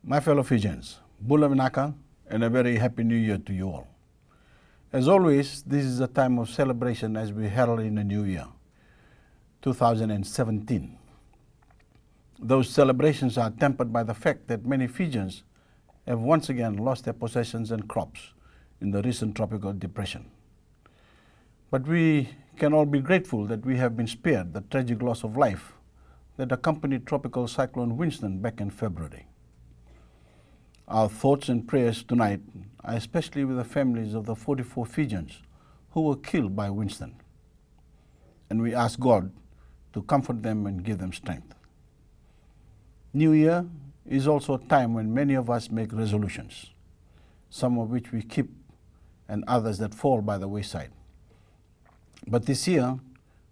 My fellow Fijians, Bula Vinaka, and a very happy new year to you all. As always, this is a time of celebration as we herald in the new year, 2017. Those celebrations are tempered by the fact that many Fijians have once again lost their possessions and crops in the recent tropical depression. But we can all be grateful that we have been spared the tragic loss of life that accompanied Tropical Cyclone Winston back in February. Our thoughts and prayers tonight are especially with the families of the 44 Fijians who were killed by Winston. And we ask God to comfort them and give them strength. New Year is also a time when many of us make resolutions, some of which we keep and others that fall by the wayside. But this year,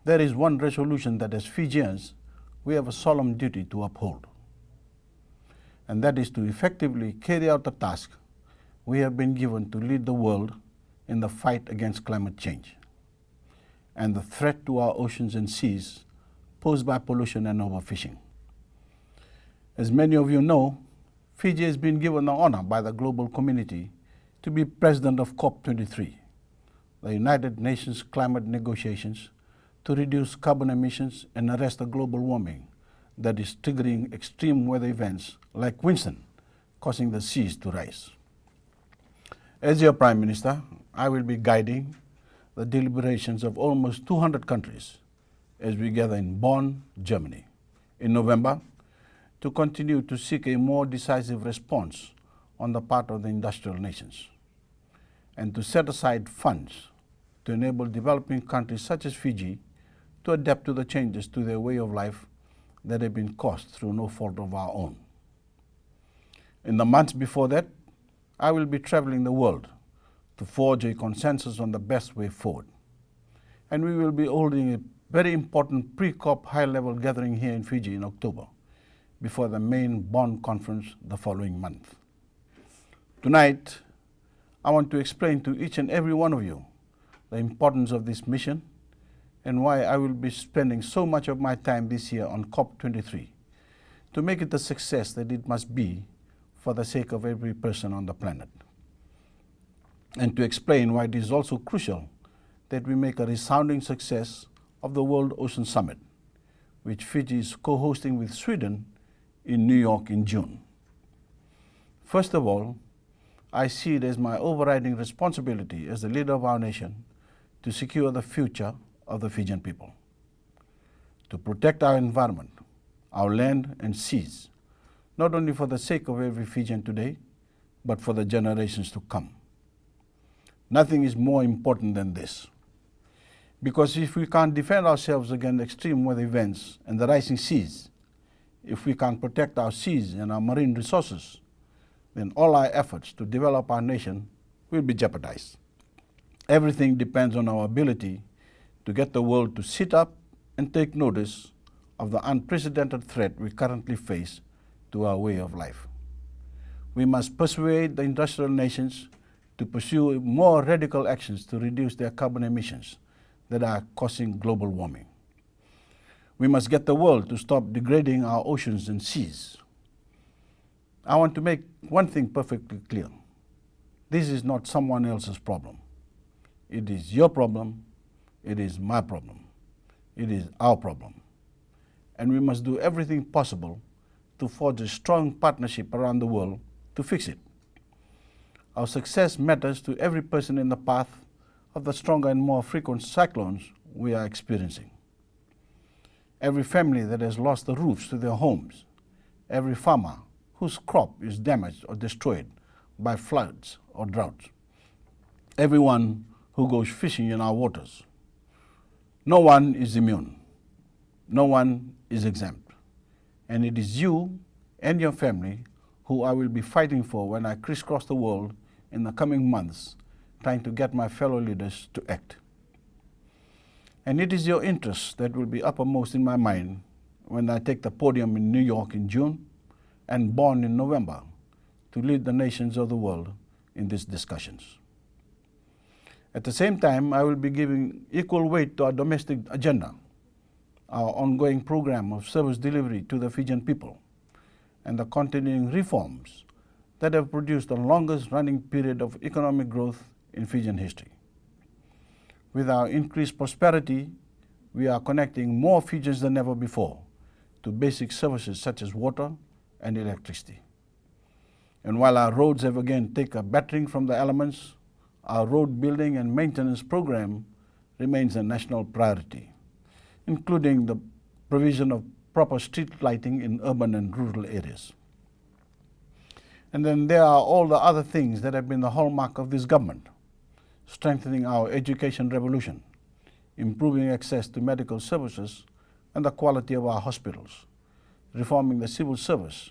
there is one resolution that as Fijians, we have a solemn duty to uphold. And that is to effectively carry out the task we have been given to lead the world in the fight against climate change and the threat to our oceans and seas posed by pollution and overfishing. As many of you know, Fiji has been given the honor by the global community to be president of COP23, the United Nations climate negotiations to reduce carbon emissions and arrest the global warming that is triggering extreme weather events like Winston, causing the seas to rise. As your Prime Minister, I will be guiding the deliberations of almost 200 countries as we gather in Bonn, Germany, in November, to continue to seek a more decisive response on the part of the industrial nations, and to set aside funds to enable developing countries such as Fiji to adapt to the changes to their way of life that have been caused through no fault of our own. In the months before that, I will be traveling the world to forge a consensus on the best way forward. And we will be holding a very important pre-COP high-level gathering here in Fiji in October, before the main Bonn conference the following month. Tonight, I want to explain to each and every one of you the importance of this mission and why I will be spending so much of my time this year on COP23 to make it the success that it must be for the sake of every person on the planet. And to explain why it is also crucial that we make a resounding success of the World Ocean Summit, which Fiji is co-hosting with Sweden in New York in June. First of all, I see it as my overriding responsibility as the leader of our nation to secure the future of the Fijian people, to protect our environment, our land and seas, not only for the sake of every Fijian today, but for the generations to come. Nothing is more important than this, because if we can't defend ourselves against extreme weather events and the rising seas, if we can't protect our seas and our marine resources, then all our efforts to develop our nation will be jeopardized. Everything depends on our ability to get the world to sit up and take notice of the unprecedented threat we currently face to our way of life. We must persuade the industrial nations to pursue more radical actions to reduce their carbon emissions that are causing global warming. We must get the world to stop degrading our oceans and seas. I want to make one thing perfectly clear. This is not someone else's problem. It is your problem. It is my problem. It is our problem. And we must do everything possible to forge a strong partnership around the world to fix it. Our success matters to every person in the path of the stronger and more frequent cyclones we are experiencing. Every family that has lost the roofs to their homes, every farmer whose crop is damaged or destroyed by floods or droughts, everyone who goes fishing in our waters. No one is immune. No one is exempt. And it is you and your family who I will be fighting for when I crisscross the world in the coming months, trying to get my fellow leaders to act. And it is your interests that will be uppermost in my mind when I take the podium in New York in June and Bonn in November to lead the nations of the world in these discussions. At the same time, I will be giving equal weight to our domestic agenda, our ongoing program of service delivery to the Fijian people, and the continuing reforms that have produced the longest running period of economic growth in Fijian history. With our increased prosperity, we are connecting more Fijians than ever before to basic services such as water and electricity. And while our roads have again taken a battering from the elements, our road building and maintenance program remains a national priority, including the provision of proper street lighting in urban and rural areas. And then there are all the other things that have been the hallmark of this government: strengthening our education revolution, improving access to medical services and the quality of our hospitals, reforming the civil service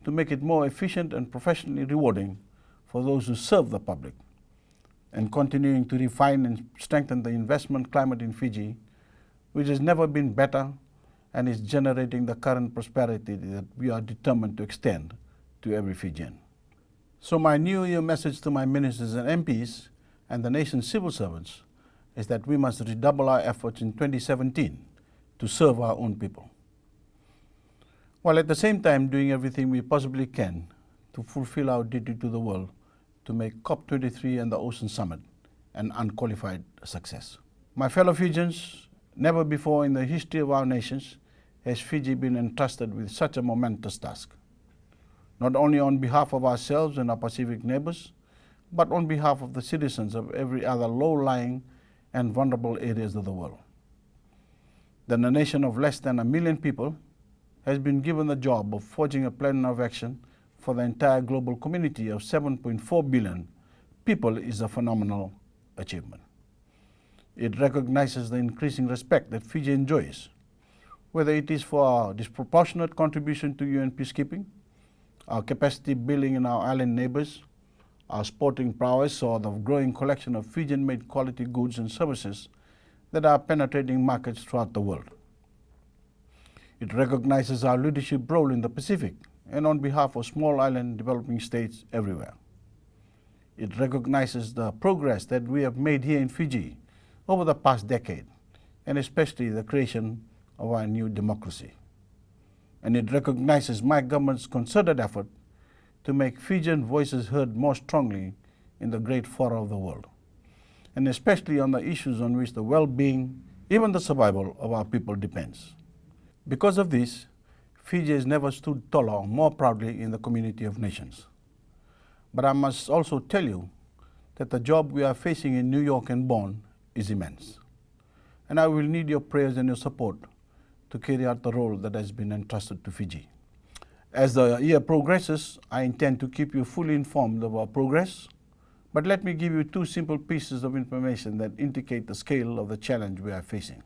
to make it more efficient and professionally rewarding for those who serve the public, and continuing to refine and strengthen the investment climate in Fiji, which has never been better and is generating the current prosperity that we are determined to extend to every Fijian. So my New Year message to my ministers and MPs and the nation's civil servants is that we must redouble our efforts in 2017 to serve our own people, while at the same time doing everything we possibly can to fulfill our duty to the world to make COP23 and the Ocean Summit an unqualified success. My fellow Fijians, never before in the history of our nations has Fiji been entrusted with such a momentous task, not only on behalf of ourselves and our Pacific neighbors, but on behalf of the citizens of every other low-lying and vulnerable areas of the world. Then a nation of less than 1 million people has been given the job of forging a plan of action for the entire global community of 7.4 billion people is a phenomenal achievement. It recognizes the increasing respect that Fiji enjoys, whether it is for our disproportionate contribution to UN peacekeeping, our capacity building in our island neighbors, our sporting prowess, or the growing collection of Fijian-made quality goods and services that are penetrating markets throughout the world. It recognizes our leadership role in the Pacific and on behalf of small island developing states everywhere. It recognizes the progress that we have made here in Fiji over the past decade, and especially the creation of our new democracy. And it recognizes my government's concerted effort to make Fijian voices heard more strongly in the great fora of the world, and especially on the issues on which the well-being, even the survival of our people depends. Because of this, Fiji has never stood taller or more proudly in the community of nations. But I must also tell you that the job we are facing in New York and Bonn is immense. And I will need your prayers and your support to carry out the role that has been entrusted to Fiji. As the year progresses, I intend to keep you fully informed of our progress, but let me give you 2 simple pieces of information that indicate the scale of the challenge we are facing.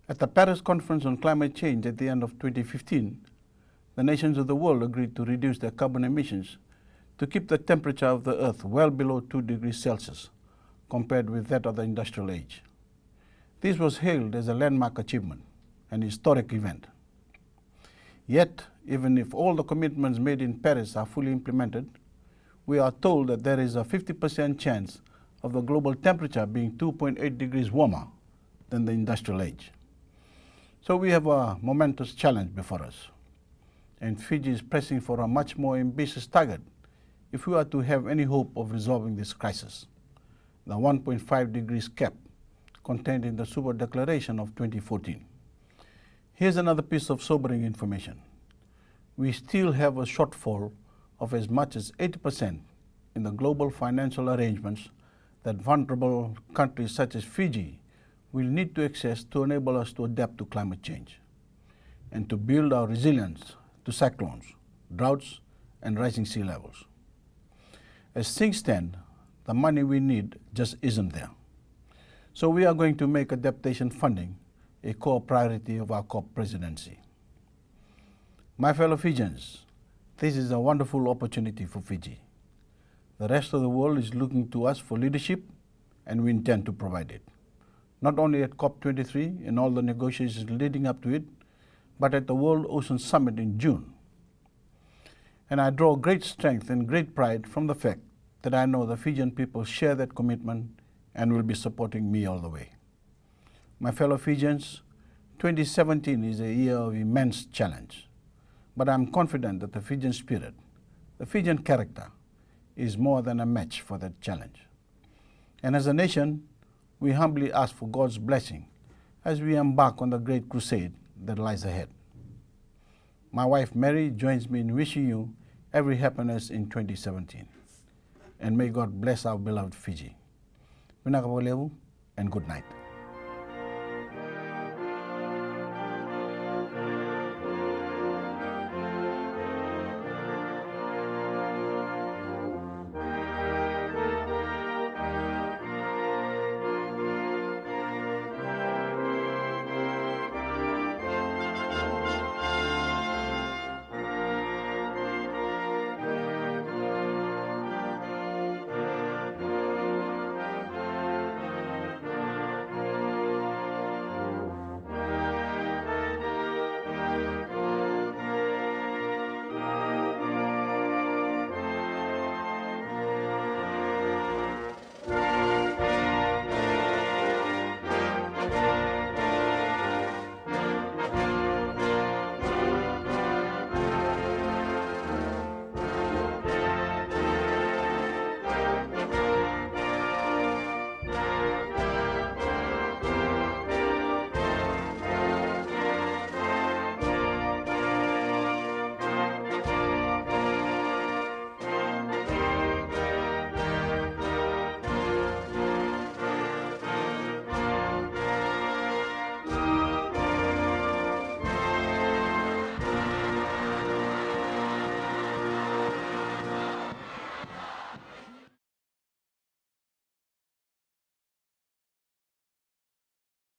At the Paris Conference on Climate Change at the end of 2015, the nations of the world agreed to reduce their carbon emissions to keep the temperature of the Earth well below 2 degrees Celsius compared with that of the industrial age. This was hailed as a landmark achievement, an historic event. Yet, even if all the commitments made in Paris are fully implemented, we are told that there is a 50% chance of the global temperature being 2.8 degrees warmer than the industrial age. So we have a momentous challenge before us, and Fiji is pressing for a much more ambitious target if we are to have any hope of resolving this crisis, the 1.5 degrees cap contained in the Super Declaration of 2014. Here's another piece of sobering information. We still have a shortfall of as much as 80% in the global financial arrangements that vulnerable countries such as Fiji will need to access to enable us to adapt to climate change and to build our resilience to cyclones, droughts, and rising sea levels. As things stand, the money we need just isn't there. So we are going to make adaptation funding a core priority of our COP presidency. My fellow Fijians, this is a wonderful opportunity for Fiji. The rest of the world is looking to us for leadership, and we intend to provide it, not only at COP23 and all the negotiations leading up to it, but at the World Ocean Summit in June. And I draw great strength and great pride from the fact that I know the Fijian people share that commitment and will be supporting me all the way. My fellow Fijians, 2017 is a year of immense challenge, but I'm confident that the Fijian spirit, the Fijian character, is more than a match for that challenge. And as a nation, we humbly ask for God's blessing as we embark on the great crusade that lies ahead. My wife Mary joins me in wishing you every happiness in 2017. And may God bless our beloved Fiji. And good night.